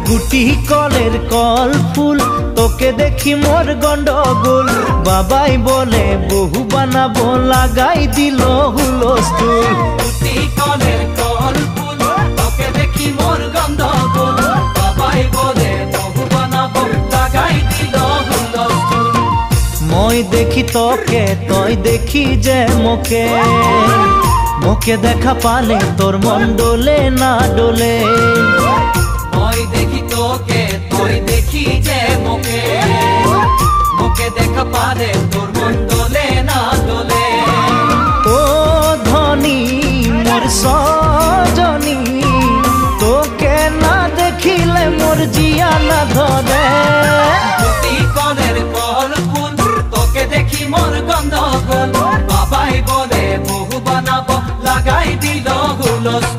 গুটি কলের কল ফুল তোকে দেখি মোর গন্ডগোল বাবাই বলে বহু বানাবো লাগাই দিল হুলস্থুল গুটি কলের কল ফুল তোকে দেখি মোর গন্ডগোল বাবাই বলে বহু বানাবো লাগাই দিল হুলস্থুল মই দেখি তোকে তই দেখি যে মোকে মোকে দেখা পালে তোর মন ডোলে না ডোলে মই দেখি তোকে তুই দেখি যে মোকে মোকে দেখা পারে তোর মন দোলে না দোলে ও ধনী মোর সজনী তোকে না দেখিলে মোর জিয়া না ধরে গুটি কলের কল ফুল তোকে দেখি মোর গন্ডগোল বাবাই বলে বহু বানাবো লাগাই দিল হুলস্থুল।